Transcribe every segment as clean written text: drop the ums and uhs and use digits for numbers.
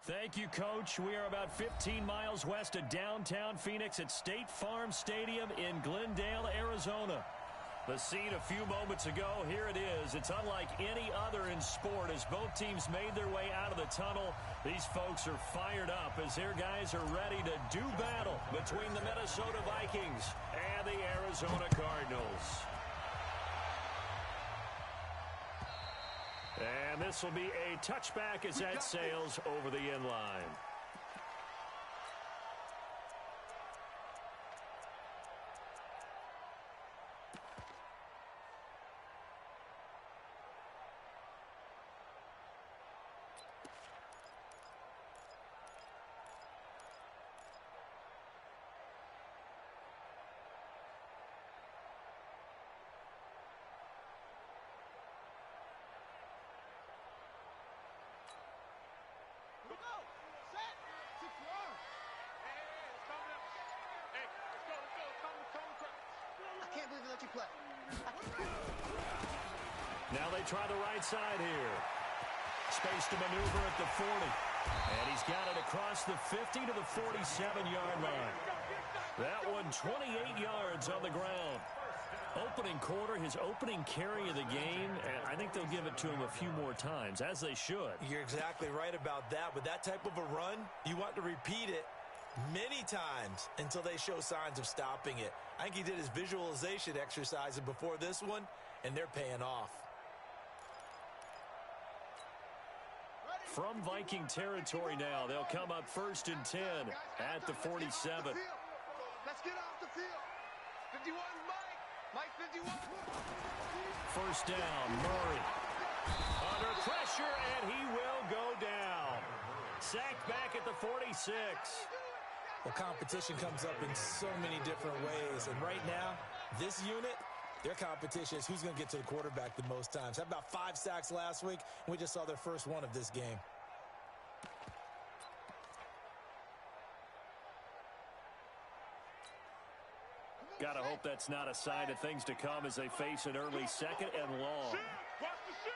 Thank you, Coach. We are about 15 miles west of downtown Phoenix at State Farm Stadium in Glendale, Arizona. The scene a few moments ago, here it is. It's unlike any other in sport as both teams made their way out of the tunnel. These folks are fired up as their guys are ready to do battle between the Minnesota Vikings and the Arizona Cardinals. And this will be a touchback as that sails over the end line. Now they try the right side here. Space to maneuver at the 40. And he's got it across the 50 to the 47-yard line. That one 28 yards on the ground. Opening quarter, his opening carry of the game, and I think they'll give it to him a few more times, as they should. You're exactly right about that. With that type of a run, you want to repeat it many times until they show signs of stopping it. I think he did his visualization exercise before this one, and they're paying off. From Viking territory now, they'll come up 1st and 10 at the 47. Let's get off the field. 51, Mike 51. First down, Murray. Under pressure, and he will go down. Sacked back at the 46. Well, competition comes up in so many different ways. And right now, this unit, their competition is who's going to get to the quarterback the most times. Had about 5 sacks last week, and we just saw their first one of this game. Got to hope that's not a sign of things to come as they face an early 2nd and long. Watch the shit.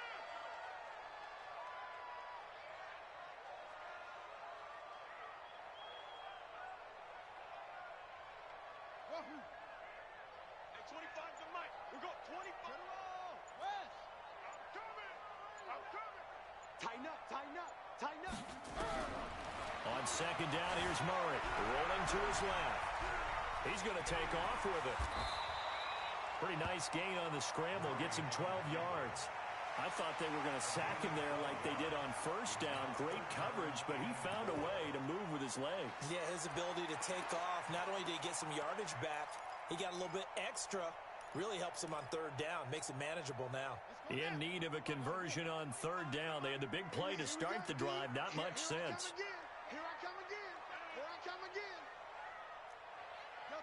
Hey, 25 to Mike. We got 25. West. I'm coming. Tighten up. On 2nd down, here's Murray. Rolling to his left. He's going to take off with it. Pretty nice gain on the scramble. Gets him 12 yards. I thought they were going to sack him there like they did on 1st down. Great coverage, but he found a way to move with his legs. Yeah, his ability to take off, not only did he get some yardage back, he got a little bit extra. Really helps him on 3rd down. Makes it manageable now. In need of a conversion on 3rd down. They had the big play to start the drive. Not much sense. Here I come again. Go.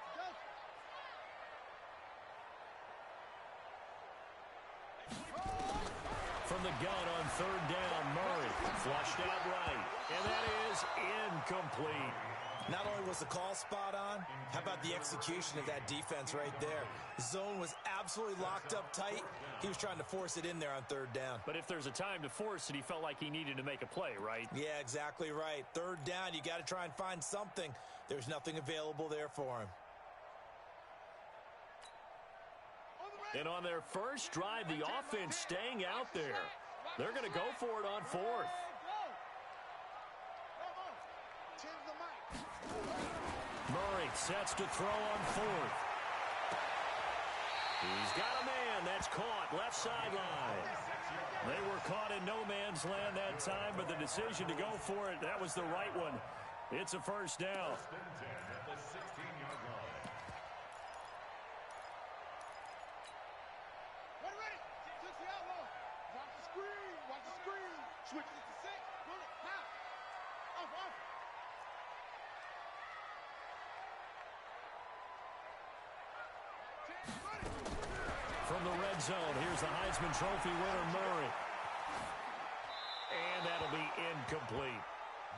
From the gun on 3rd down, Murray flushed out right. And that is incomplete. Not only was the call spot on, how about the execution of that defense right there? The zone was absolutely locked up tight. He was trying to force it in there on 3rd down. But if there's a time to force it, he felt like he needed to make a play, right? Yeah, exactly right. 3rd down, you got to try and find something. There's nothing available there for him. And on their first drive, the offense staying out there. They're going to go for it on 4th. Murray sets to throw on 4th. He's got a man. That's caught left sideline. They were caught in no man's land that time, but the decision to go for it, that was the right one. It's a 1st down. Watch the screen. Switch it to 6. Pull it. Now. Off. From the red zone, here's the Heisman Trophy winner, Murray. And that'll be incomplete.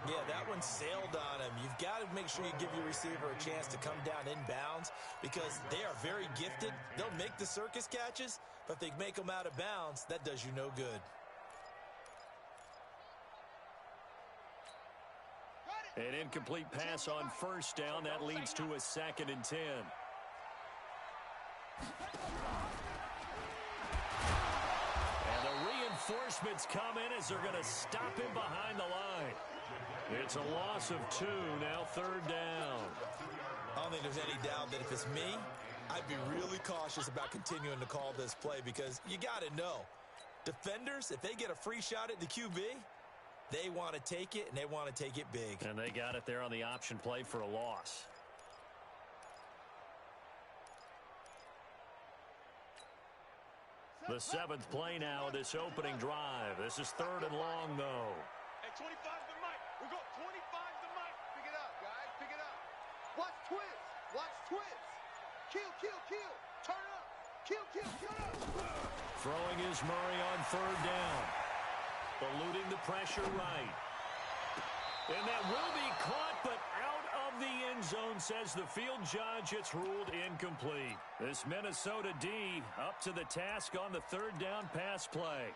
Yeah, that one sailed on him. You've got to make sure you give your receiver a chance to come down inbounds because they are very gifted. They'll make the circus catches, but if they make them out of bounds, that does you no good. An incomplete pass on first down. That leads to a 2nd and 10. And the reinforcements come in as they're going to stop him behind the line. It's a loss of 2, now 3rd down. I don't think there's any doubt that if it's me, I'd be really cautious about continuing to call this play because you got to know, defenders, if they get a free shot at the QB, they want to take it, and they want to take it big. And they got it there on the option play for a loss. The 7th play now, this opening drive. This is 3rd and long, though. Hey, 25's the mic. We'll go 25's the mic. Pick it up, guys. Pick it up. Watch twist. Watch twist. Kill, kill, kill. Turn up. Kill, kill, turn up. Throwing is Murray on 3rd down. Eluding the pressure right. And that will be caught, but out of the end zone, says the field judge. It's ruled incomplete. This Minnesota D up to the task on the 3rd down pass play.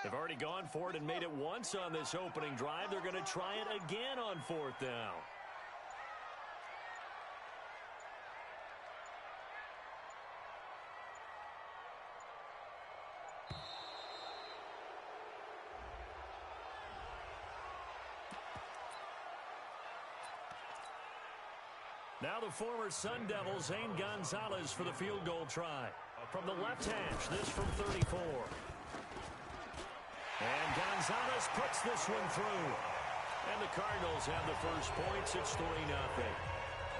They've already gone for it and made it once on this opening drive. They're going to try it again on 4th down. Now the former Sun Devil, Zane Gonzalez, for the field goal try. From the left hash, this from 34. And Gonzalez puts this one through. And the Cardinals have the first points. It's 3-0.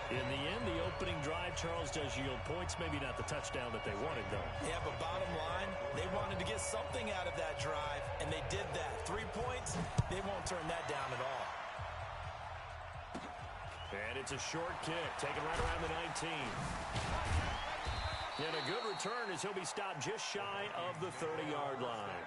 In the end, the opening drive, Charles, does yield points. Maybe not the touchdown that they wanted, though. Yeah, but bottom line, they wanted to get something out of that drive, and they did that. 3 points, they won't turn that down at all. And it's a short kick, taken right around the 19. And a good return as he'll be stopped just shy of the 30-yard line.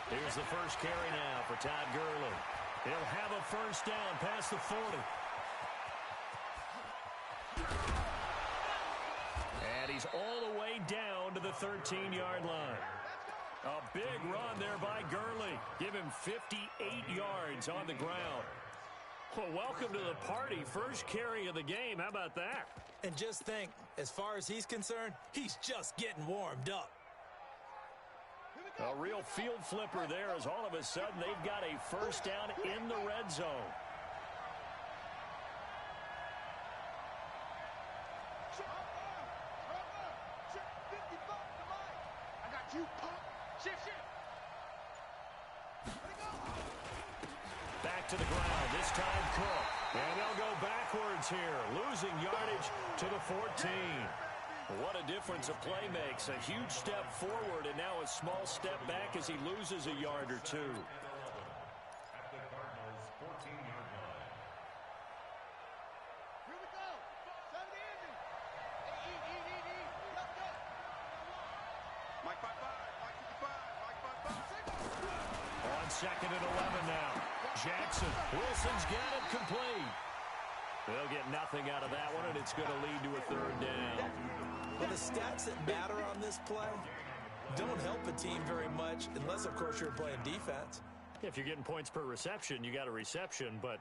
Here's the first carry now for Todd Gurley. He'll have a first down past the 40. And he's all the way down to the 13-yard line. A big run there by Gurley. Give him 58 yards on the ground. Well, welcome to the party. First carry of the game. How about that? And just think, as far as he's concerned, he's just getting warmed up. A real field flipper there as all of a sudden they've got a first down in the red zone. I got you, punk. Shift. Back to the ground, this time Cook. And they'll go backwards here, losing yardage to the 14. What a difference a play makes. A huge step forward and now a small step back as he loses a yard or two. At the Cardinals' 14-yard line. Here we go. 7 Andy. 2nd and 11 now. Jackson. Wilson's got it complete. They'll get nothing out of that one, and it's going to lead to a 3rd down. Well, the stats that matter on this play don't help a team very much unless, of course, you're playing defense. If you're getting points per reception, you got a reception, but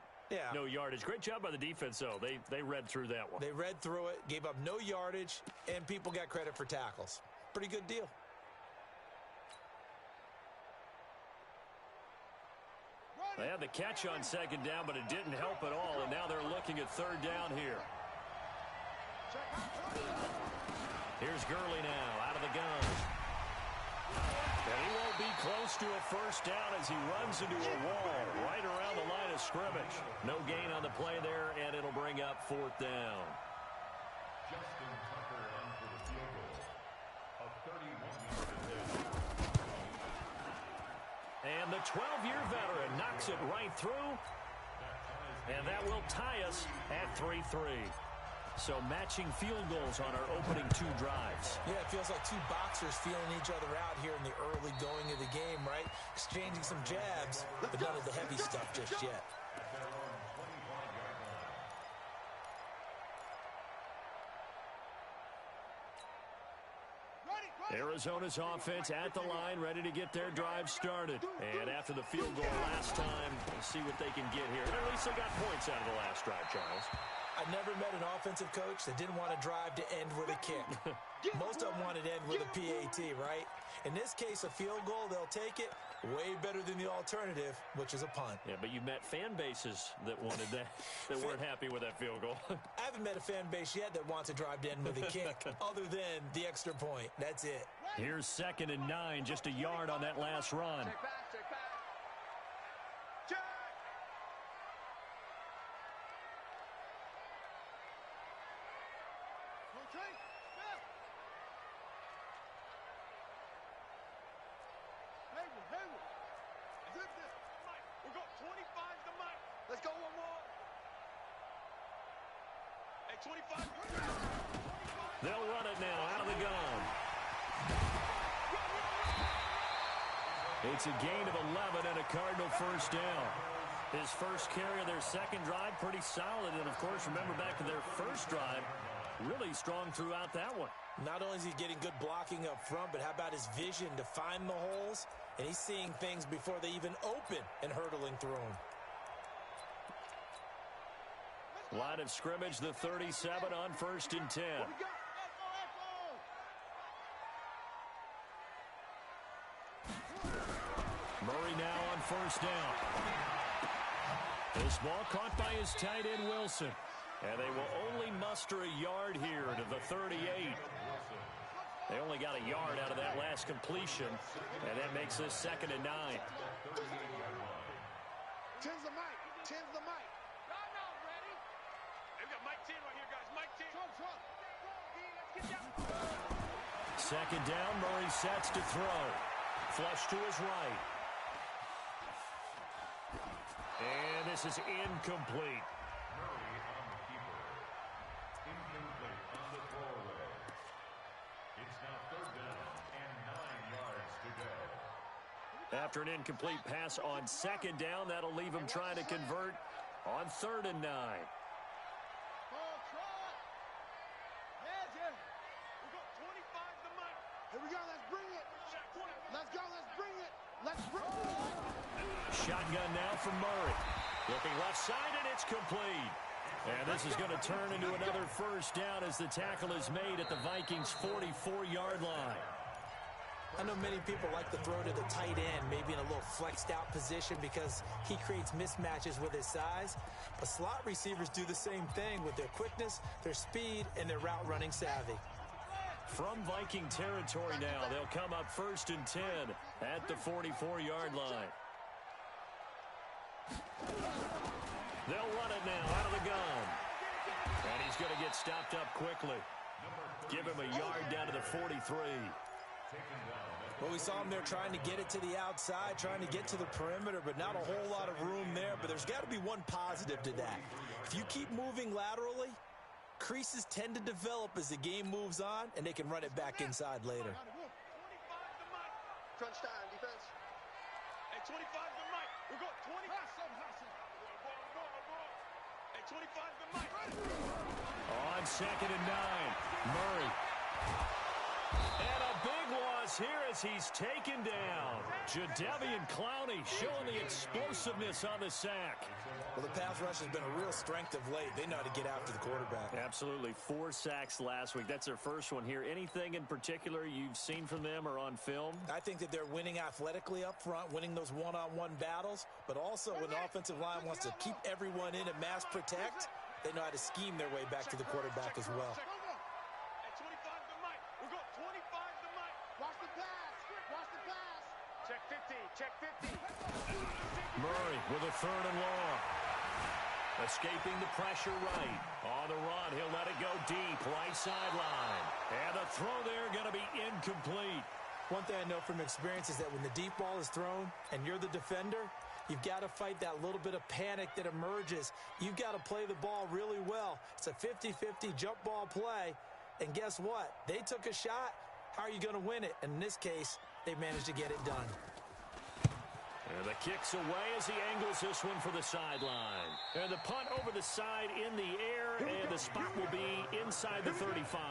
no yardage. Great job by the defense, though. They read through that one. They read through it, gave up no yardage, and people got credit for tackles. Pretty good deal. They had the catch on 2nd down, but it didn't help at all, and now they're looking at 3rd down here. Here's Gurley now out of the gun. And he won't be close to a 1st down as he runs into a wall right around the line of scrimmage. No gain on the play there, and it'll bring up 4th down. Justin Tucker on for the field goal. A 31-yard attempt. And the 12-year veteran knocks it right through. And that will tie us at 3-3. So matching field goals on our opening 2 drives. Yeah, it feels like 2 boxers feeling each other out here in the early going of the game, right? Exchanging some jabs, but none of the heavy stuff just yet. Arizona's offense at the line, ready to get their drive started. And after the field goal last time, we'll see what they can get here. At least they got points out of the last drive, Charles. I've never met an offensive coach that didn't want to drive to end with a kick. Most of them wanted to end with a PAT, right? In this case, a field goal, they'll take it. Way better than the alternative, which is a punt. Yeah, but you've met fan bases that wanted that, that weren't happy with that field goal. I haven't met a fan base yet that wants to drive to end with a kick, other than the extra point. That's it. Here's 2nd and 9, just a yard on that last run. Check back, check back. Check! Okay, step! Hayward. Zip this. Mike, we got 25 to Mike. Let's go one more. Hey, 25. They'll run it now out of the gun. It's a gain of 11 and a Cardinal 1st down. His first carry of their 2nd drive, pretty solid. And, of course, remember back to their 1st drive, really strong throughout that one. Not only is he getting good blocking up front, but how about his vision to find the holes? And he's seeing things before they even open and hurdling through them. Line of scrimmage, the 37 on 1st and 10. Murray now on 1st down. This ball caught by his tight end, Wilson. And they will only muster a yard here to the 38. They only got a yard out of that last completion, and that makes this 2nd and 9. Tens the mic. Tens the mic. Time out, ready? They've got Mike 10 right here, guys. Mike 10. Let's get down. 2nd down, Murray sets to throw. Flush to his right. And this is incomplete. Murray on the keeper. Incomplete on the throwaway. It's now 3rd down and 9 yards to go. After an incomplete pass on 2nd down, that'll leave him trying to convert on 3rd and 9. Here we go, let's bring it. Let's go, let's bring it. Let's bring it. Shotgun now from Murray. Looking left side, and it's complete. And this is going to turn into another 1st down as the tackle is made at the Vikings' 44-yard line. I know many people like to throw to the tight end, maybe in a little flexed out position because he creates mismatches with his size. But slot receivers do the same thing with their quickness, their speed, and their route running savvy. From Viking territory now, they'll come up 1st and 10 at the 44-yard line. They'll run it now out of the gun. And he's going to get stopped up quickly. Give him a yard down to the 43. Well, we saw him there trying to get it to the outside, trying to get to the perimeter, but not a whole lot of room there. But there's got to be one positive to that. If you keep moving laterally, creases tend to develop as the game moves on, and they can run it back inside later. Crunch time, defense. Hey, 25 the mic. We got 20. Hey, 25 the mic. On 2nd and 9, Murray. And a big loss here as he's taken down. Jadeveon Clowney showing the explosiveness on the sack. Well, the pass rush has been a real strength of late. They know how to get after the quarterback. Absolutely. 4 sacks last week. That's their first one here. Anything in particular you've seen from them or on film? I think that they're winning athletically up front, winning those one-on-one battles, but also when the offensive line wants to keep everyone in and mass protect, they know how to scheme their way back to the quarterback as well. Hey, 25 the mic. We got 25 the mic. Watch the pass. Watch the pass. Check 50. Check 50. Murray with a 3rd and long. Escaping the pressure right. On the run, he'll let it go deep, right sideline. And the throw there going to be incomplete. One thing I know from experience is that when the deep ball is thrown and you're the defender, you've got to fight that little bit of panic that emerges. You've got to play the ball really well. It's a 50-50 jump ball play. And guess what? They took a shot. How are you going to win it? And in this case, they managed to get it done. And the kick's away as he angles this one for the sideline. And the punt over the side in the air, and the spot will be inside the 35.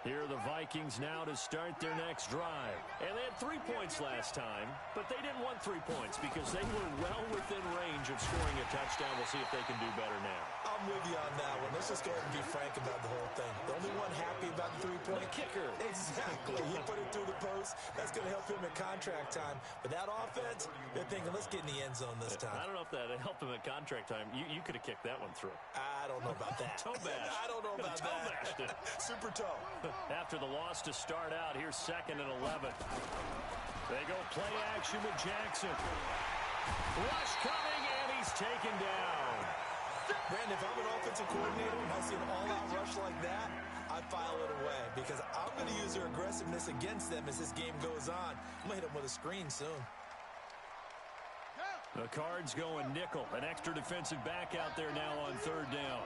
Here are the Vikings now to start their next drive. And they had 3 points last time, but they didn't want 3 points because they were well within range of scoring a touchdown. We'll see if they can do better now. I'm with you on that one. Let's just go ahead and be frank about the whole thing. The only one happy about the 3-point kicker. Exactly. He put it through the post. That's going to help him at contract time. But that offense, they're thinking, let's get in the end zone this time. I don't know if that helped him at contract time. You could have kicked that one through. I don't know about that. Toe bash. I don't know about toe that. Bashed it. Super toe. After the loss to start out, here's 2nd and 11. They go play action with Jackson. Rush coming, and he's taken down. Brandon, if I'm an offensive coordinator and I see an all-out rush like that, I file it away because I'm going to use their aggressiveness against them as this game goes on. I'm going to hit them with a screen soon. The Cards going nickel. An extra defensive back out there now on 3rd down.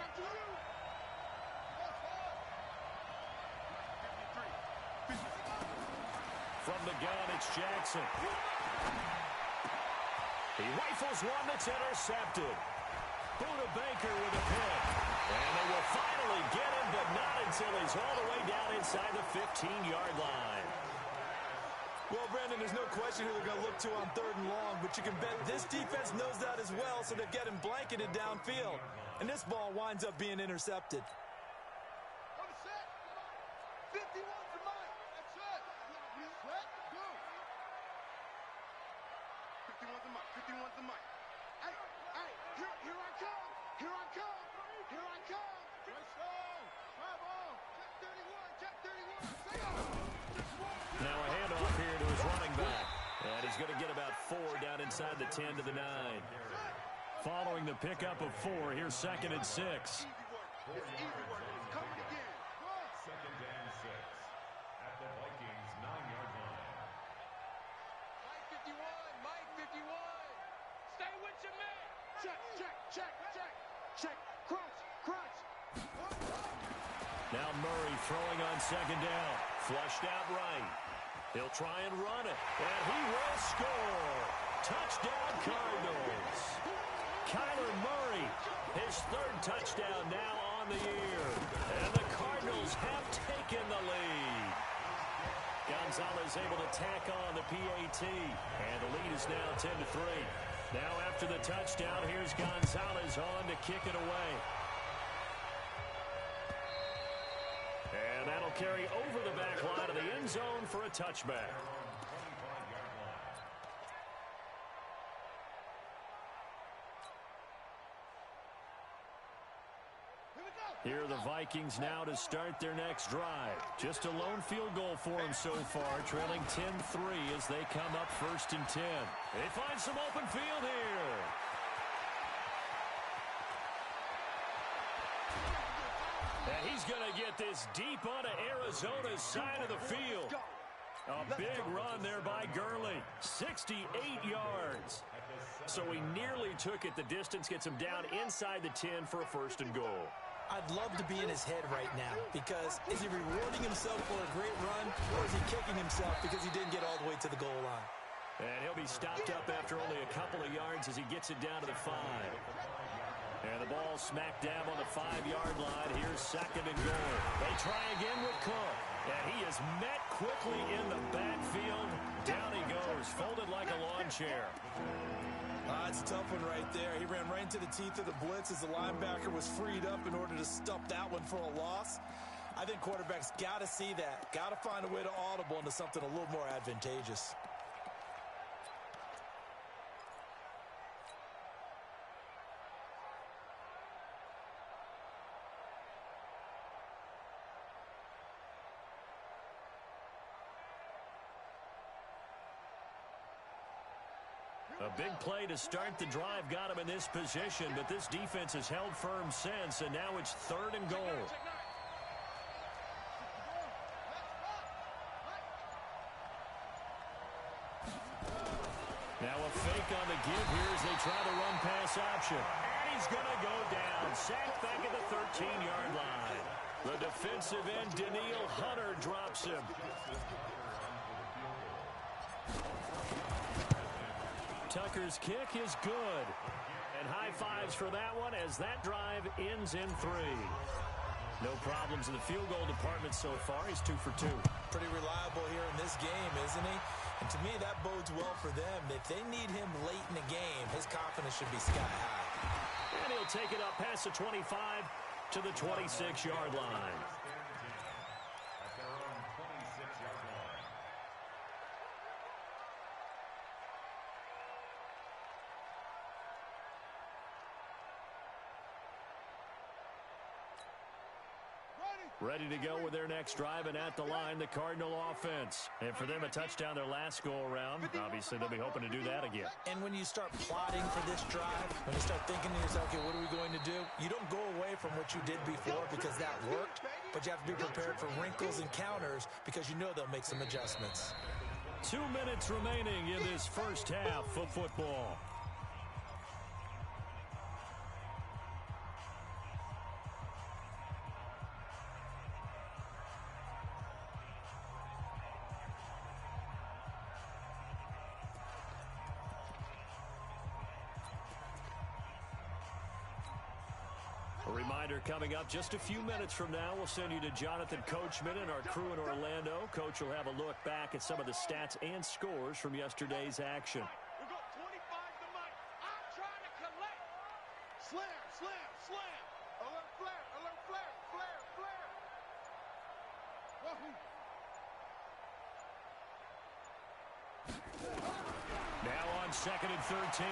From the gun, it's Jackson. He rifles one that's intercepted. Buda Baker with a pick. And they will finally get him, but not until he's all the way down inside the 15-yard line. Well, Brandon, there's no question who they're going to look to on 3rd and long, but you can bet this defense knows that as well, so they're getting blanketed downfield. And this ball winds up being intercepted. 51's the mic. Hey, here I come. Here I come. Here I come. Let's go. Come on. Check 31. Now a handoff here to his running back. And he's going to get about 4 down inside the 10 to the 9. Following the pickup of 4, here's 2nd and 6. Easy work. It's easy work. It's coming again. 2nd and 6 at the Vikings 9-yard line. Mike 51. Mike 51. Stay with your man. Check. Crunch. Now Murray throwing on 2nd down. Flushed out right. He'll try and run it. And he will score. Touchdown Cardinals. Kyler Murray, his 3rd touchdown now on the year. And the Cardinals have taken the lead. Gonzalez able to tack on the PAT. And the lead is now 10-3. Now after the touchdown, here's Gonzalez on to kick it away. And that'll carry over the back line of the end zone for a touchback. Here are the Vikings now to start their next drive. Just a lone field goal for them so far, trailing 10-3 as they come up 1st and 10. They find some open field here. And he's going to get this deep onto Arizona's side of the field. A big run there by Gurley. 68 yards. So he nearly took it the distance, gets him down inside the 10 for a first and goal. I'd love to be in his head right now because is he rewarding himself for a great run or is he kicking himself because he didn't get all the way to the goal line? And he'll be stopped up after only a couple of yards as he gets it down to the 5. And the ball smack dab on the 5-yard line. Here's second and goal. They try again with Cook. And he is met quickly in the backfield. Down he goes, folded like a lawn chair. It's a tough one right there. He ran right into the teeth of the blitz as the linebacker was freed up in order to stop that one for a loss. I think quarterbacks got to see that. Got to find a way to audible into something a little more advantageous. A big play to start the drive got him in this position, but this defense has held firm since, and now it's third and goal. Now a fake on the give here as they try to run pass option. And he's going to go down. Sacked back at the 13-yard line. The defensive end, Daniil Hunter, drops him. Tucker's kick is good. And high fives for that one as that drive ends in 3. No problems in the field goal department so far. He's 2 for 2. Pretty reliable here in this game, isn't he? And to me, that bodes well for them. If they need him late in the game, his confidence should be sky high. And he'll take it up past the 25 to the 26-yard line. At their own 26-yard line. Ready to go with their next drive, and at the line, the Cardinal offense. And for them, a touchdown their last go-around. Obviously, they'll be hoping to do that again. And when you start plotting for this drive, when you start thinking to yourself, okay, what are we going to do? You don't go away from what you did before because that worked, but you have to be prepared for wrinkles and counters because you know they'll make some adjustments. 2 minutes remaining in this first half of football. A reminder coming up just a few minutes from now, we'll send you to Jonathan Coachman and our crew in Orlando. Coach will have a look back at some of the stats and scores from yesterday's action. We got 25 to make. I'm trying to collect. Slam, slam, slam. Alert flare, alert flare, flare, flare. Wahoo. Now on second and 13,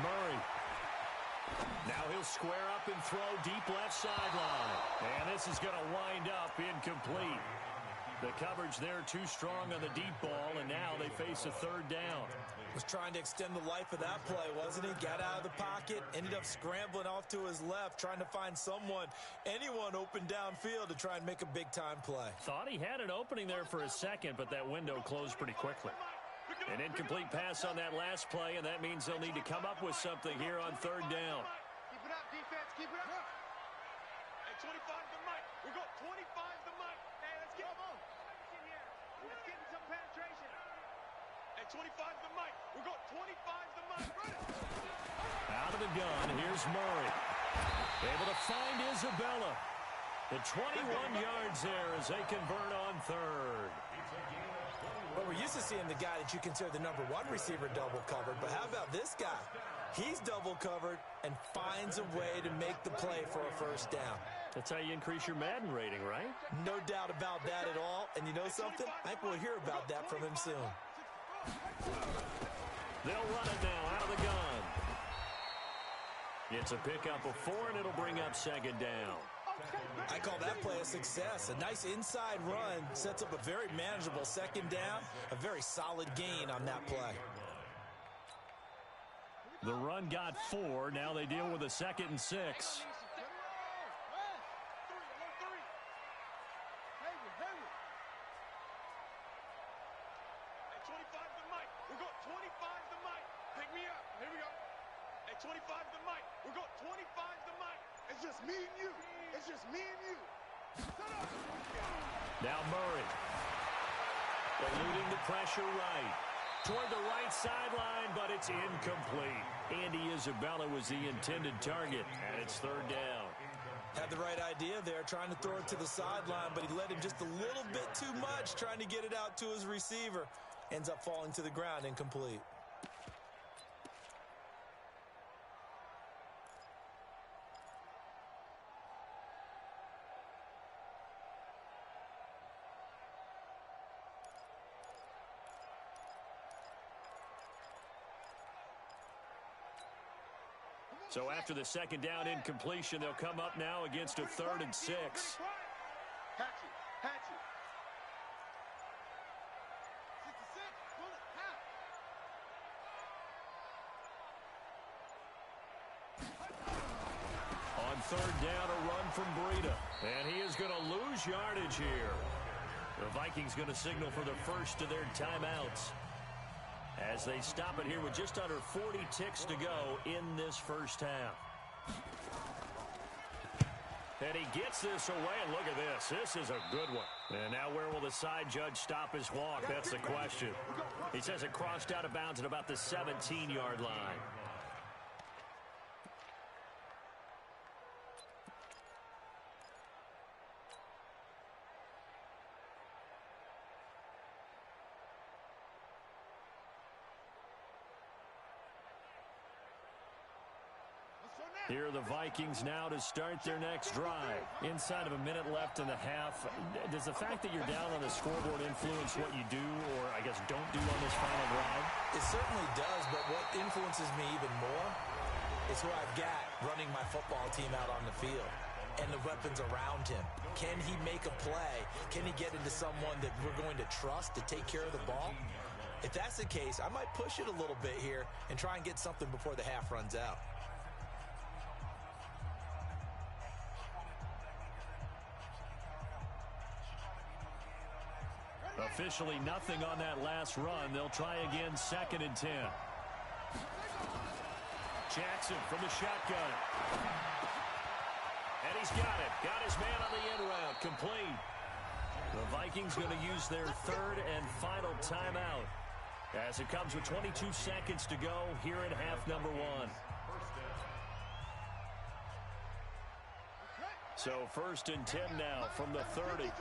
Murray. Now he'll square up and throw deep left sideline. And this is going to wind up incomplete. The coverage there too strong on the deep ball, and now they face a third down. Was trying to extend the life of that play, wasn't he? Got out of the pocket, ended up scrambling off to his left, trying to find someone, anyone open downfield to try and make a big-time play. Thought he had an opening there for a second, but that window closed pretty quickly. An incomplete pass on that last play, and that means they'll need to come up with something here on third down. Keep it up, defense. Keep it up. Hey, 25 to Mike. We got 25 to Mike. Hey, let's get him on. Let's get some penetration. Hey, 25 to Mike. We got 25 to Mike. Out of the gun, here's Murray. Able to find Isabella. The 21 yards there as they convert on third. Well, we're used to seeing the guy that you consider the number 1 receiver double covered, but how about this guy? He's double covered and finds a way to make the play for a first down. That's how you increase your Madden rating, right? No doubt about that at all. And you know something? I think we'll hear about that from him soon. They'll run it now out of the gun. It's a pickup of 4, and it'll bring up second down. I call that play a success. A nice inside run sets up a very manageable second down. A very solid gain on that play. The run got 4. Now they deal with a 2nd and 6. the mic. We're going 25 the mic. It's just me and you. It's just me and you. Now Murray. Eluding the pressure right. Toward the right sideline, but it's incomplete. Andy Isabella was the intended target, and it's third down. Had the right idea there, trying to throw it to the sideline, but he led him just a little bit too much, trying to get it out to his receiver. Ends up falling to the ground, incomplete. So after the second down incompletion, they'll come up now against a 3rd and 6. Hatchet, hatchet. 66, bullet, half. On 3rd down, a run from Breida. And he is going to lose yardage here. The Vikings going to signal for the first of their timeouts, as they stop it here with just under 40 ticks to go in this first half. And he gets this away, and look at this. This is a good one. And now where will the side judge stop his walk? That's the question. He says it crossed out of bounds at about the 17-yard line. Here are the Vikings now to start their next drive. Inside of a minute left in the half, does the fact that you're down on the scoreboard influence what you do, or I guess don't do on this final drive? It certainly does, but what influences me even more is who I've got running my football team out on the field and the weapons around him. Can he make a play? Can he get into someone that we're going to trust to take care of the ball? If that's the case, I might push it a little bit here and try and get something before the half runs out. Officially nothing on that last run. They'll try again, 2nd and 10. Jackson from the shotgun. And he's got it. Got his man on the end route. Complete. The Vikings going to use their 3rd and final timeout, as it comes with 22 seconds to go here in half number 1. So 1st and 10 now from the 30.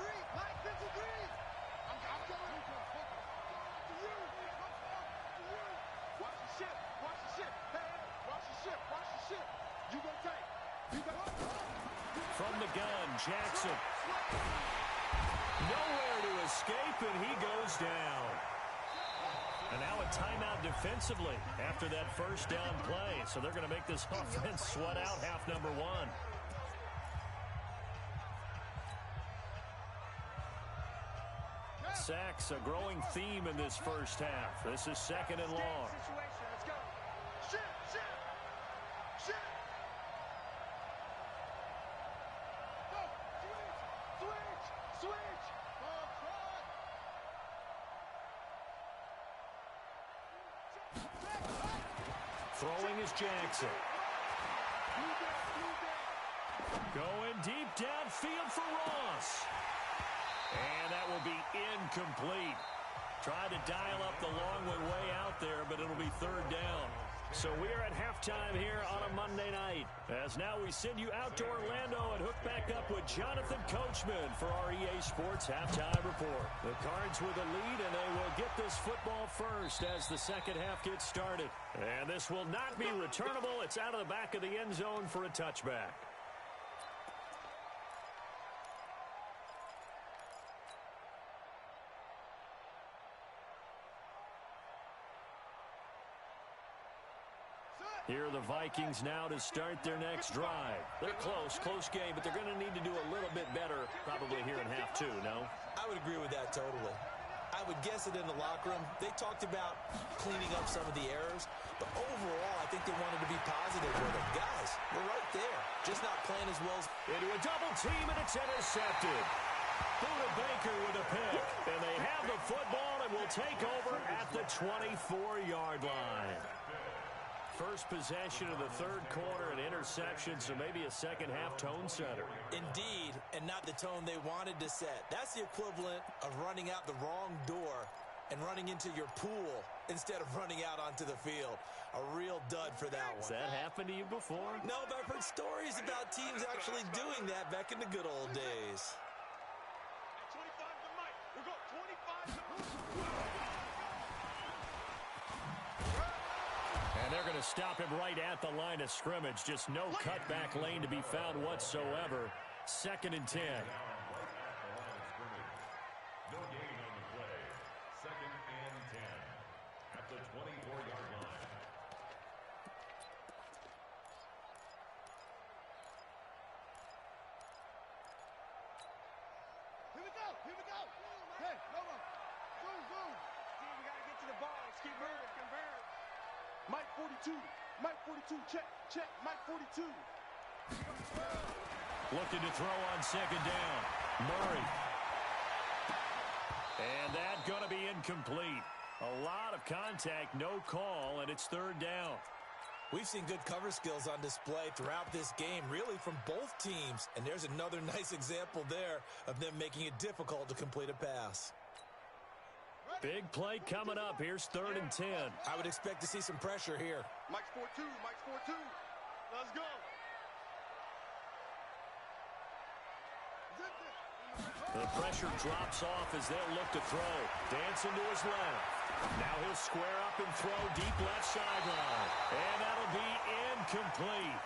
From the gun, Jackson. Nowhere to escape, and he goes down. And now a timeout defensively after that first down play. So they're going to make this offense sweat out half number 1. Sacks, a growing theme in this first half. This is 2nd and long. Throwing is Jackson. Going deep downfield for Ross. And that will be incomplete. Tried to dial up the long way out there, but it'll be 3rd down. So we're at halftime here on a Monday night, as now we send you out to Orlando and hook back up with Jonathan Coachman for our EA Sports Halftime Report. The Cards with the lead, and they will get this football first as the second half gets started. And this will not be returnable. It's out of the back of the end zone for a touchback. Here are the Vikings now to start their next drive. They're close game, but they're going to need to do a little bit better probably here in half 2, no? I would agree with that totally. I would guess that in the locker room, they talked about cleaning up some of the errors, but overall, I think they wanted to be positive with it. Guys, we're right there, just not playing as well as... Into a double team, and it's intercepted. Buda Baker with a pick, and they have the football and will take over at the 24-yard line. First possession of the third quarter, an interception, so maybe a second-half tone setter. Indeed, and not the tone they wanted to set. That's the equivalent of running out the wrong door and running into your pool instead of running out onto the field. A real dud for that one. Has that happened to you before? No, but I've heard stories about teams actually doing that back in the good old days. At 25 to Mike. We'll go 25 to And they're going to stop him right at the line of scrimmage. Just no cutback lane to be found whatsoever. 2nd and 10. No gain on the play. 2nd and 10 at the 24-yard line. Here we go. Here we go. Hey, no. Boom, boom. See, we got to get to the ball. Let's keep moving. Convert. Mike 42. Mike 42. Check. Mike 42. Looking to throw on 2nd down. Murray. And that going to be incomplete. A lot of contact, no call, and it's 3rd down. We've seen good cover skills on display throughout this game, really from both teams. And there's another nice example there of them making it difficult to complete a pass. Big play coming up. Here's 3rd and 10. I would expect to see some pressure here. Mike's 4-2. Mike's 4-2. Let's go. The pressure drops off as they'll look to throw. Dancing to his left. Now he'll square up and throw deep left sideline. And that'll be incomplete.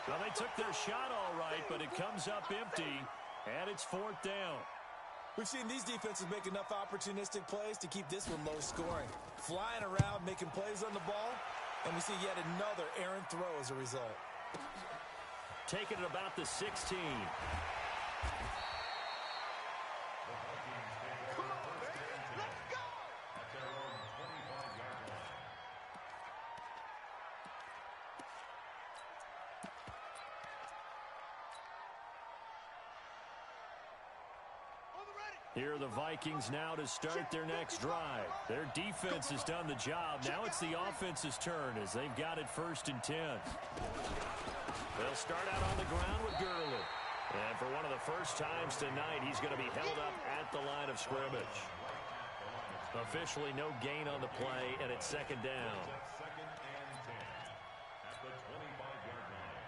Well, they took their shot all right, but it comes up empty, and it's 4th down. We've seen these defenses make enough opportunistic plays to keep this one low scoring. Flying around, making plays on the ball, and we see yet another errant throw as a result. Taking it about the 16. Here are the Vikings now to start their next drive. Their defense has done the job. Now it's the offense's turn as they've got it 1st and 10. They'll start out on the ground with Gurley. And for one of the first times tonight, he's going to be held up at the line of scrimmage. Officially no gain on the play, and it's 2nd down. 2nd and 10 at the 25-yard line.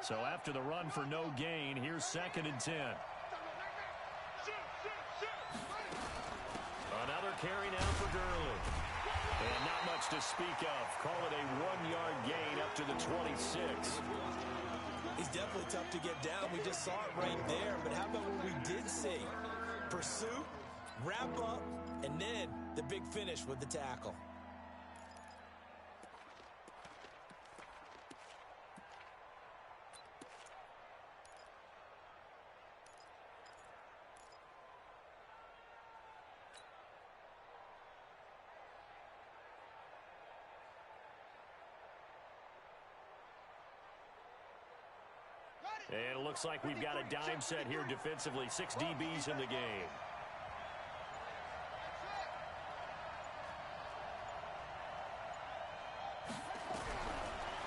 So after the run for no gain, here's 2nd and 10. Another carry now for Gurley. And not much to speak of. Call it a 1-yard gain up to the 26. He's definitely tough to get down. We just saw it right there. But how about what we did see? Pursuit, wrap up, and then the big finish with the tackle. And it looks like we've got a dime set here defensively. 6 DBs in the game.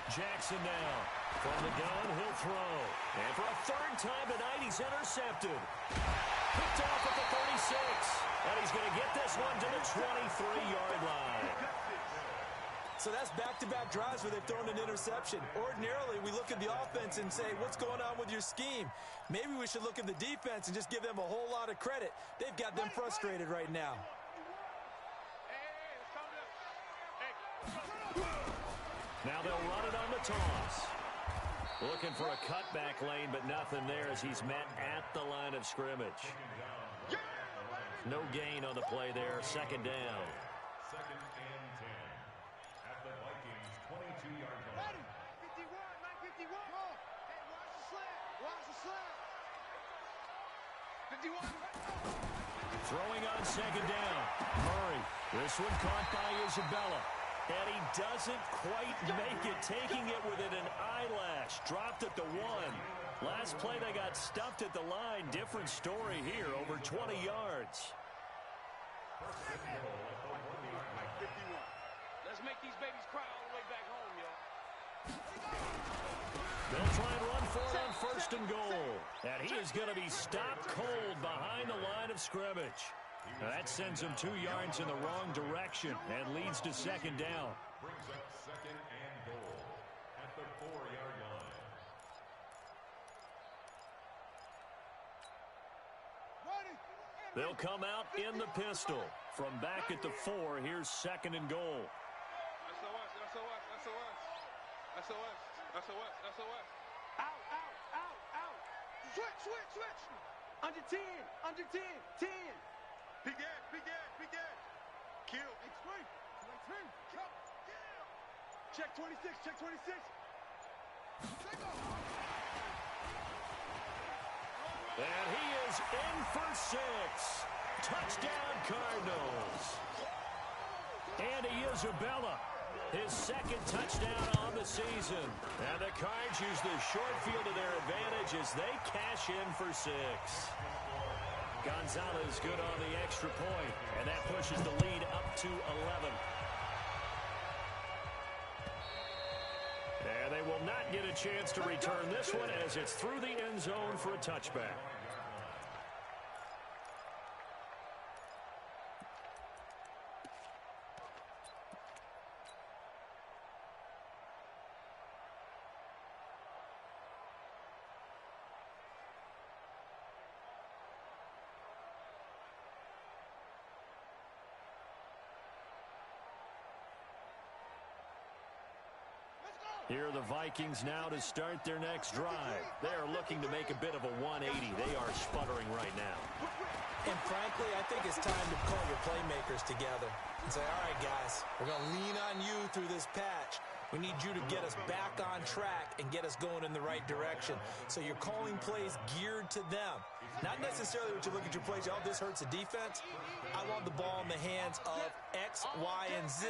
Jackson now. From the gun, he'll throw. And for a 3rd time tonight, he's intercepted. Picked off at the 36. And he's going to get this one to the 23-yard line. So that's back-to-back drives where they've thrown an interception. Ordinarily, we look at the offense and say, what's going on with your scheme? Maybe we should look at the defense and just give them a whole lot of credit. They've got them frustrated right now. Now they'll run it on the toss. Looking for a cutback lane, but nothing there as he's met at the line of scrimmage. No gain on the play there. 2nd down. 2nd and 10 at the Vikings 22-yard line. 51, 951. Hey, watch the slant. Watch the slant. 51. Throwing on 2nd down. Murray. This one caught by Isabella. And he doesn't quite make it, taking it within an eyelash. Dropped at the 1. Last play, they got stuffed at the line. Different story here, over 20 yards. Let's make these babies cry all the way back home, y'all. They'll try and run for it on first and goal. And he is going to be stopped cold behind the line of scrimmage. That sends him 2 yards in the wrong direction and leads to second down. Brings up second and goal at the 4-yard line. They'll come out in the pistol. From back at the 4, here's second and goal. SOS. Out. Switch. Under 10. 10. Big gas. Kill. Check 26. And he is in for 6. Touchdown, Cardinals. Andy Isabella, his second touchdown on the season. And the Cards use the short field to their advantage as they cash in for 6. Gonzalez good on the extra point, and that pushes the lead up to 11. And they will not get a chance to return this one as it's through the end zone for a touchback. Here are the Vikings now to start their next drive. They are looking to make a bit of a 180. They are sputtering right now. And frankly, I think it's time to call your playmakers together and say, all right, guys, we're going to lean on you through this patch. We need you to get us back on track and get us going in the right direction. So you're calling plays geared to them. Not necessarily what you look at your plays, oh, this hurts the defense. I want the ball in the hands of X, Y, and Z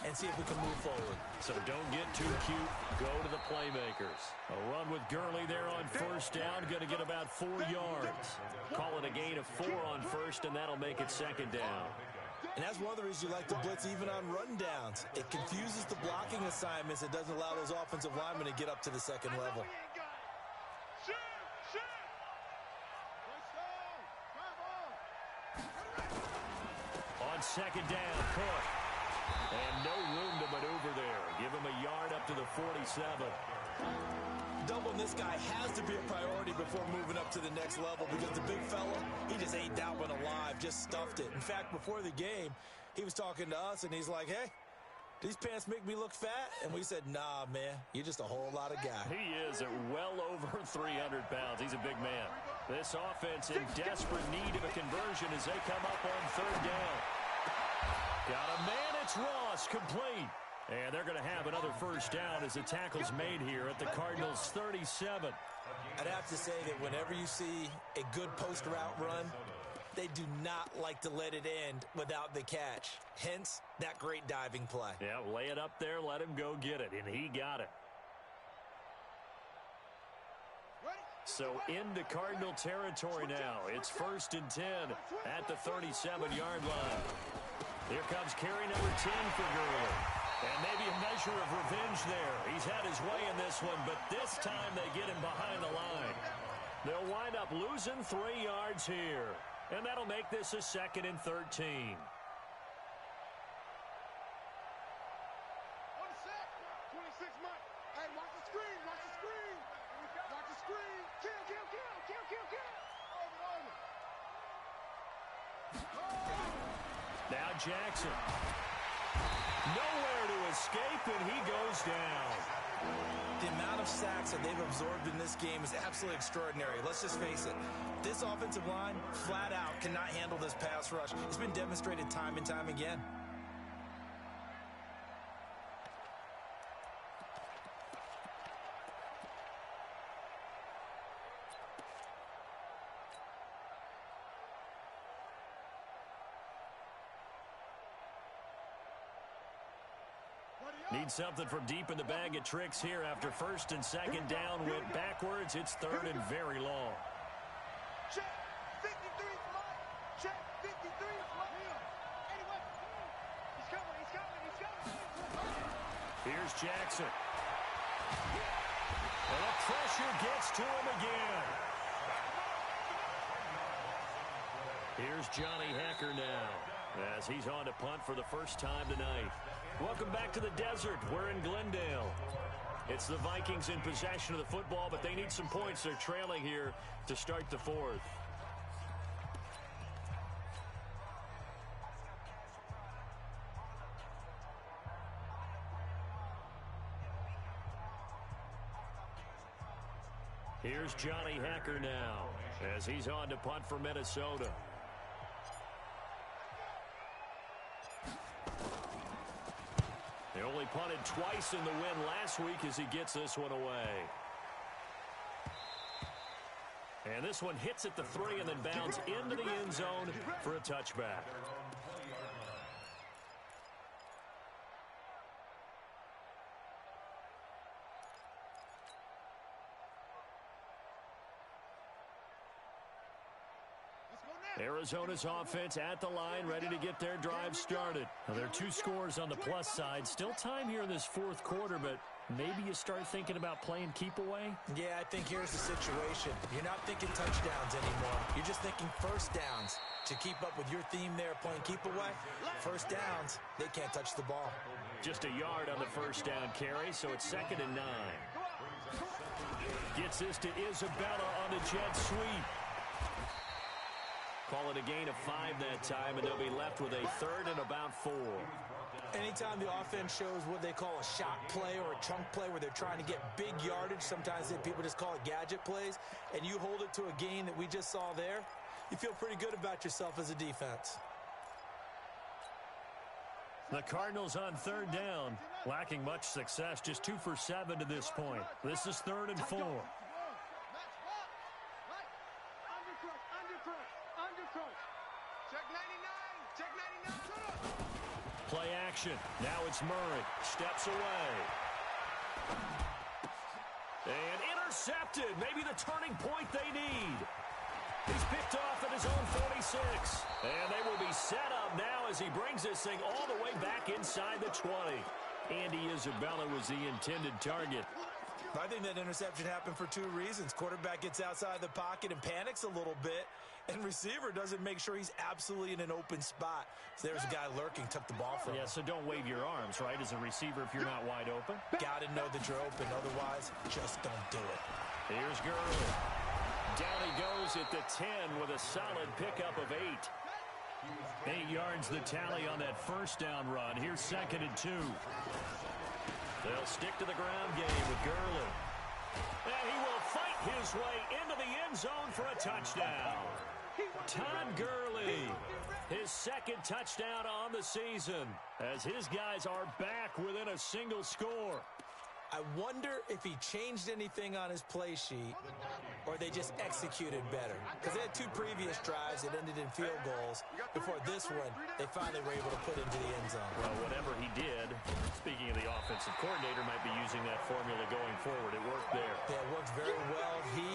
and see if we can move forward. So don't get too cute. Go to the playmakers. A run with Gurley there on first down. Going to get about 4 yards. Call it a gain of 4 on first, and that'll make it second down. And that's one of the reasons you like to blitz even on rundowns. It confuses the blocking assignments. It doesn't allow those offensive linemen to get up to the second level. On second down, Cook. And no room to maneuver there. Give him a yard up to the 47. Doubling this guy has to be a priority before moving up to the next level because the big fella, he just ate that one alive, just stuffed it. In fact, before the game, he was talking to us, and he's like, hey, these pants make me look fat? And we said, nah, man, you're just a whole lot of guy. He is at well over 300 pounds. He's a big man. This offense in desperate need of a conversion as they come up on third down. Got a man, it's Ross, complete. And they're going to have another first down as the tackle's made here at the Cardinals' 37. I'd have to say that whenever you see a good post route run, they do not like to let it end without the catch. Hence, that great diving play. Yeah, lay it up there, let him go get it, and he got it. So into Cardinal territory now. It's first and 10 at the 37-yard line. Here comes carry number 10 for Gurley. And maybe a measure of revenge there. He's had his way in this one, but this time they get him behind the line. They'll wind up losing 3 yards here. And that'll make this a second and 13. 1 sec. 26 Mike. Hey, watch the screen. Watch the screen. Watch the screen. Kill. Over. Now Jackson. Nowhere to escape, and he goes down. The amount of sacks that they've absorbed in this game is absolutely extraordinary. Let's just face it. This offensive line, flat out, cannot handle this pass rush. It's been demonstrated time and time again. Need something from deep in the bag of tricks here after first and second down went backwards. It's third and very long. Check 53 Mike. Check 53 Mike. Here's Jackson. And the pressure gets to him again. Here's Johnny Hecker now, as he's on to punt for the first time tonight. Welcome back to the desert. We're in Glendale. It's the Vikings in possession of the football, but they need some points. They're trailing here to start the fourth. Here's Johnny Hecker now, as he's on to punt for Minnesota. They only punted twice in the win last week as he gets this one away. And this one hits at the 3 and then bounds into the end zone for a touchback. Arizona's offense at the line, ready to get their drive started. Now, there are 2 scores on the plus side. Still time here in this fourth quarter, but maybe you start thinking about playing keep away? Yeah, I think here's the situation. You're not thinking touchdowns anymore. You're just thinking first downs. To keep up with your theme there, playing keep away, first downs, they can't touch the ball. Just a yard on the first down carry, so it's 2nd and 9. Gets this to Isabella on the jet sweep. Call it a gain of 5 that time, and they'll be left with a 3rd and about 4. Anytime the offense shows what they call a shot play or a chunk play where they're trying to get big yardage, sometimes people just call it gadget plays, and you hold it to a gain that we just saw there, you feel pretty good about yourself as a defense. The Cardinals on 3rd down, lacking much success, just 2 for 7 to this point. This is 3rd and 4. Check 99. Check 99. Play action. Now it's Murray. Steps away. And intercepted. Maybe the turning point they need. He's picked off at his own 46. And they will be set up now as he brings this thing all the way back inside the 20. Andy Isabella was the intended target. I think that interception happened for 2 reasons. Quarterback gets outside the pocket and panics a little bit, and receiver doesn't make sure he's absolutely in an open spot. So there's a guy lurking, took the ball from him. Yeah, so don't wave your arms, right, as a receiver if you're not wide open. Got to know that you're open. Otherwise, just don't do it. Here's Gurley. Down he goes at the 10 with a solid pickup of 8. 8 yards the tally on that first down run. Here's 2nd and 2. They'll stick to the ground game with Gurley. And he will fight his way into the end zone for a touchdown. Todd Gurley, his 2nd touchdown on the season, as his guys are back within a single score. I wonder if he changed anything on his play sheet or they just executed better. Because they had 2 previous drives that ended in field goals. Before this one, they finally were able to put into the end zone. Well, whatever he did, speaking of the offensive coordinator, might be using that formula going forward. It worked there. Yeah, it worked very well. He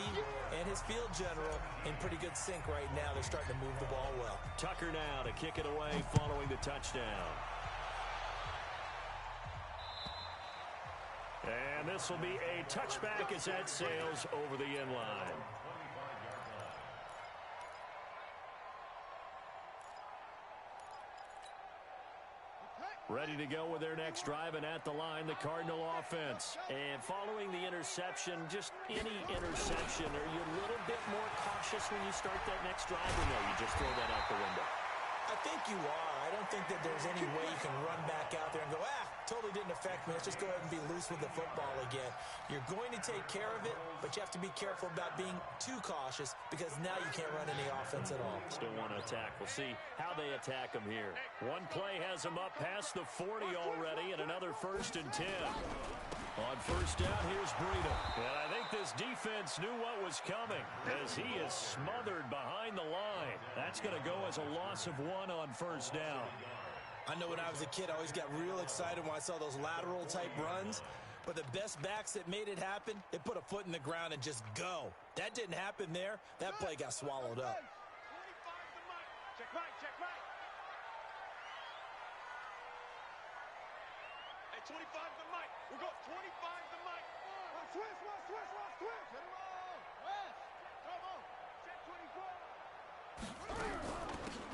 and his field general in pretty good sync right now. They're starting to move the ball well. Tucker now to kick it away following the touchdown. And this will be a touchback as that sails over the end line. Ready to go with their next drive, and at the line, the Cardinal offense. And following the interception, just any interception, are you a little bit more cautious when you start that next drive, or no, you just throw that out the window? I think you are. I don't think that there's any way you can run back out there and go, totally didn't affect me. Let's just go ahead and be loose with the football again. You're going to take care of it, but you have to be careful about being too cautious because now you can't run any offense at all. Still want to attack. We'll see how they attack them here. One play has them up past the 40 already, and another 1st and 10. On 1st down, here's Breida. And I think this defense knew what was coming as he is smothered behind the line. That's going to go as a loss of 1 on 1st down. I know when I was a kid, I always got real excited when I saw those lateral type runs. But the best backs that made it happen, they put a foot in the ground and just go. That didn't happen there. That play got swallowed up. 25 the mic. Check right, check right. At At 25 the mic. We're going 25 the mic. Switch. Hit him all. West. Come on. Set 24.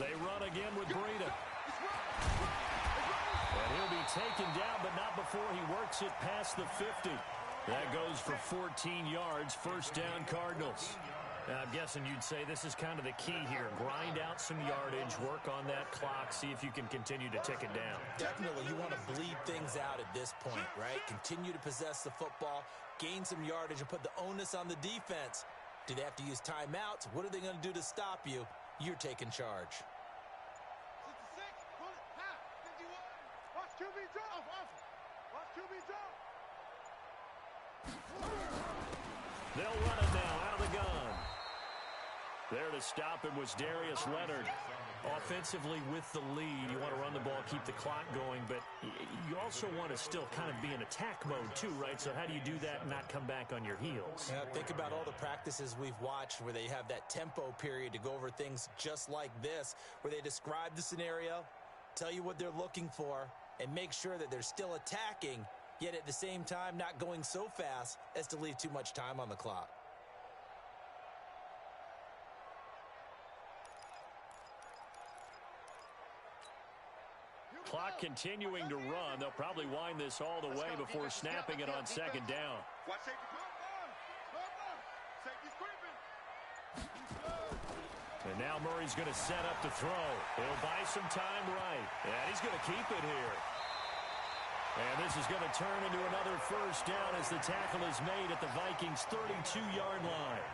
They run again with Breida. And he'll be taken down, but not before he works it past the 50. That goes for 14 yards, first down Cardinals. Now, I'm guessing you'd say this is kind of the key here. Grind out some yardage, work on that clock, see if you can continue to tick it down. Definitely, you want to bleed things out at this point, right? Continue to possess the football, gain some yardage, and put the onus on the defense. Do they have to use timeouts? What are they going to do to stop you? You're taking charge. 66, pull it, half, 51. Watch QB drop. Watch QB drop. They'll run it now out of the gun. There to stop him was Darius Leonard. Offensively with the lead, you want to run the ball, keep the clock going, but you also want to still kind of be in attack mode too, right? So how do you do that and not come back on your heels? Yeah, think about all the practices we've watched where they have that tempo period to go over things just like this, where they describe the scenario, tell you what they're looking for, and make sure that they're still attacking, yet at the same time not going so fast as to leave too much time on the clock. Clock continuing to run. They'll probably wind this all the way before snapping it on second down. Watch safety. Safety's creeping. And now Murray's going to set up to throw. He'll buy some time right. And he's going to keep it here. And this is going to turn into another first down as the tackle is made at the Vikings' 32-yard line.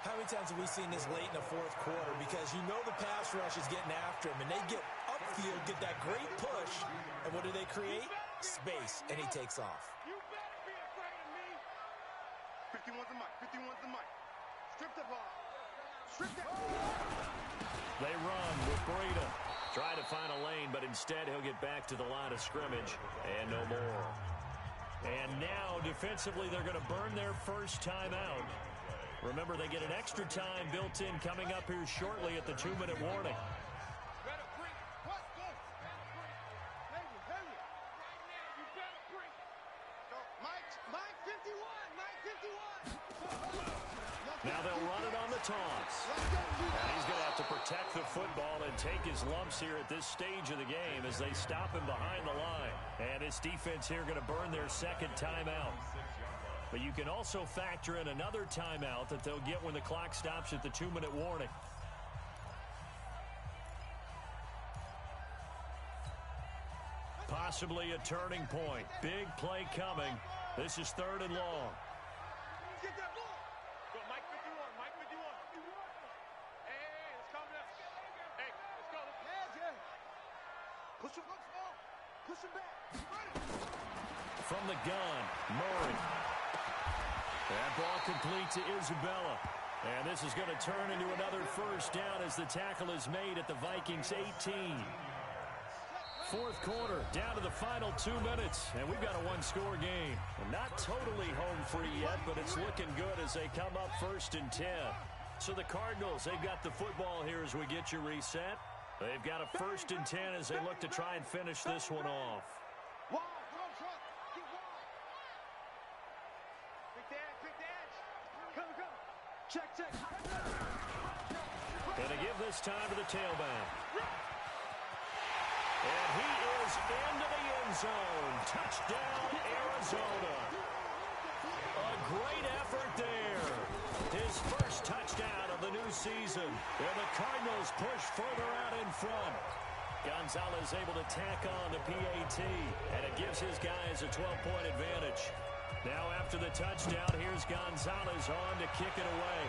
How many times have we seen this late in the fourth quarter? Because you know the pass rush is getting after him, and they get upfield, get that great push, and what do they create? Space, and he takes off. You better be afraid of me. 51's the mic. 51's the mic. Strip the ball. Strip that. They run with Breida. Try to find a lane, but instead he'll get back to the line of scrimmage, and no more. And now, defensively, they're going to burn their first time out. Remember, they get an extra time built in coming up here shortly at the 2-minute warning. Better bring it. What's this? Better bring it. Heavy. Right now, you better bring it. Go. Mike 51. Now they'll run it on the toss. And he's going to have to protect the football and take his lumps here at this stage of the game as they stop him behind the line. And this defense here going to burn their second timeout. But you can also factor in another timeout that they'll get when the clock stops at the 2-minute warning. Possibly a turning point. Big play coming. This is 3rd and long. Get that ball. Go, Mike 51. Mike 51. Hey, let's calm down. Hey, let's go. Yeah. Push him up. Push him back. From the gun, Murray. That ball complete to Isabella. And this is going to turn into another first down as the tackle is made at the Vikings' 18. Fourth quarter, down to the final 2 minutes, and we've got a one-score game. Not totally home free yet, but it's looking good as they come up 1st and 10. So the Cardinals, they've got the football here as we get you reset. They've got a 1st and 10 as they look to try and finish this one off. Check. Gonna give this time to the tailback. And he is into the end zone. Touchdown, Arizona. A great effort there. His first touchdown of the new season. And the Cardinals push further out in front. Gonzalez able to tack on the PAT. And it gives his guys a 12-point advantage. Now after the touchdown, here's Gonzalez on to kick it away.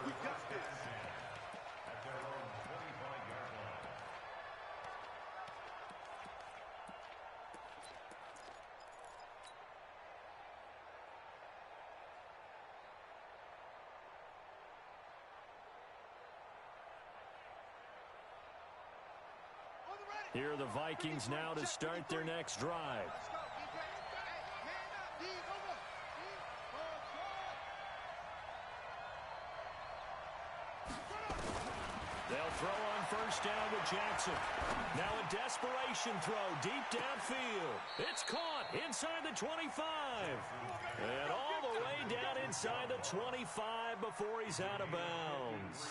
We got this. At their own 25-yard line. Here are the Vikings now to start their next drive. They'll throw on first down with Jackson. Now a desperation throw deep downfield. It's caught inside the 25. And all the way down inside the 25 before he's out of bounds.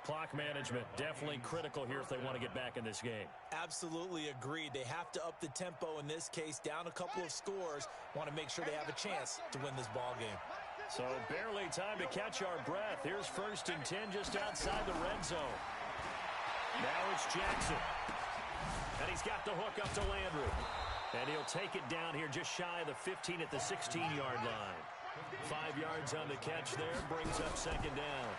Clock management definitely critical here if they want to get back in this game. Absolutely agreed. They have to up the tempo in this case, down a couple of scores. Want to make sure they have a chance to win this ball game. So barely time to catch our breath. Here's 1st and 10 just outside the red zone. Now it's Jackson. And he's got the hook up to Landry. And he'll take it down here just shy of the 15 at the 16-yard line. 5 yards on the catch there, brings up 2nd down.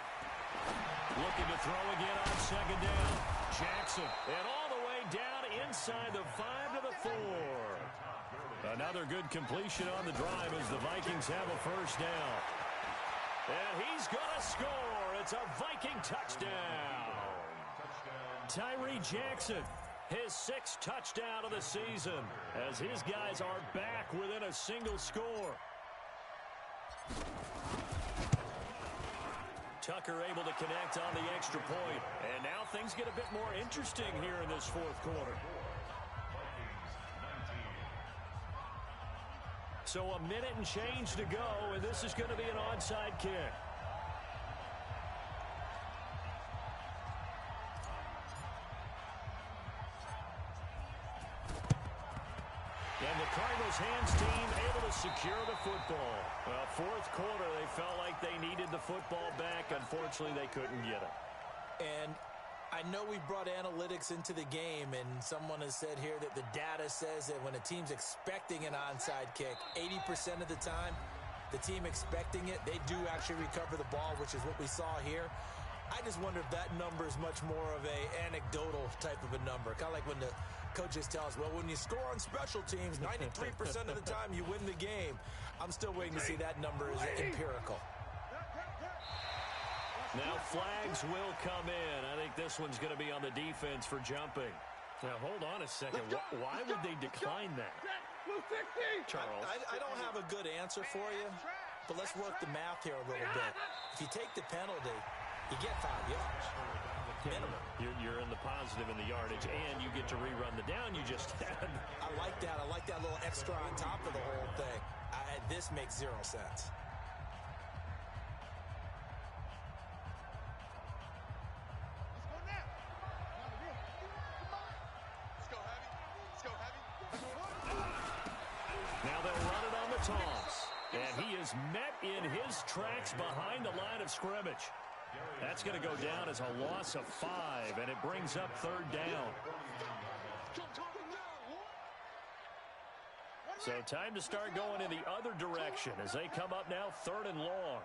Looking to throw again on 2nd down. Jackson, and all the way down inside the 5 to the 4. Another good completion on the drive as the Vikings have a first down. And he's going to score. It's a Viking touchdown. Tyree Jackson, his 6th touchdown of the season, as his guys are back within a single score. Tucker able to connect on the extra point. And now things get a bit more interesting here in this 4th quarter. So a minute and change to go, and this is going to be an onside kick. And the Cardinals hands team able to secure the football. Well, 4th quarter, they felt like they needed the football back. Unfortunately, they couldn't get it. And I know we brought analytics into the game, and someone has said here that the data says that when a team's expecting an onside kick, 80% of the time, the team expecting it, they do actually recover the ball, which is what we saw here. I just wonder if that number is much more of a anecdotal type of a number. Kind of like when the coaches tell us, well, when you score on special teams, 93% of the time you win the game. I'm still waiting to see that number is empirical. Now flags will come in. I think this one's going to be on the defense for jumping. Now, hold on a second. Why would they decline that? Charles. I don't have a good answer for you, but let's work the math here a little bit. If you take the penalty, you get 5 yards. Minimum. You're in the positive in the yardage, and you get to rerun the down you just had. I like that. I like that little extra on top of the whole thing. This makes 0 sense. Now they'll run it on the toss. And he is met in his tracks behind the line of scrimmage. That's going to go down as a loss of 5, and it brings up 3rd down. So time to start going in the other direction as they come up now 3rd and long.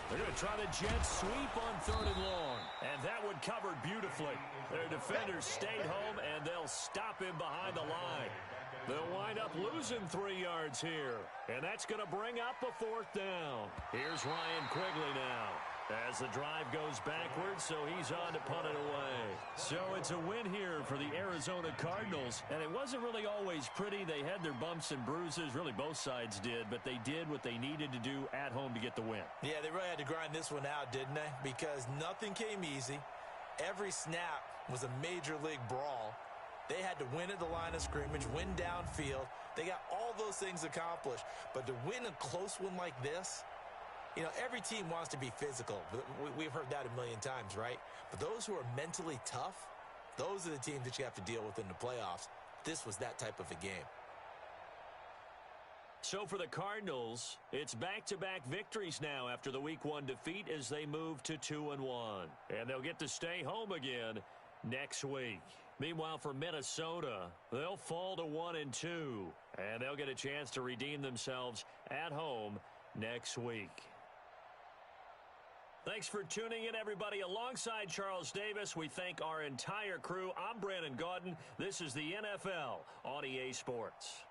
They're going to try the jet sweep on 3rd and long. And that one covered beautifully. Their defenders stayed home, and they'll stop him behind the line. They'll wind up losing 3 yards here. And that's going to bring up a 4th down. Here's Ryan Quigley now, as the drive goes backwards, so he's on to punt it away. So it's a win here for the Arizona Cardinals, and it wasn't really always pretty. They had their bumps and bruises, really both sides did, but they did what they needed to do at home to get the win. Yeah, they really had to grind this one out, didn't they? Because nothing came easy. Every snap was a major league brawl. They had to win at the line of scrimmage, win downfield. They got all those things accomplished, but to win a close one like this, you know, every team wants to be physical. We've heard that a million times, right? But those who are mentally tough, those are the teams that you have to deal with in the playoffs. This was that type of a game. So for the Cardinals, it's back-to-back victories now after the Week 1 defeat as they move to 2-1. And they'll get to stay home again next week. Meanwhile, for Minnesota, they'll fall to 1-2. And they'll get a chance to redeem themselves at home next week. Thanks for tuning in, everybody. Alongside Charles Davis, we thank our entire crew. I'm Brandon Gaudin. This is the NFL on EA Sports.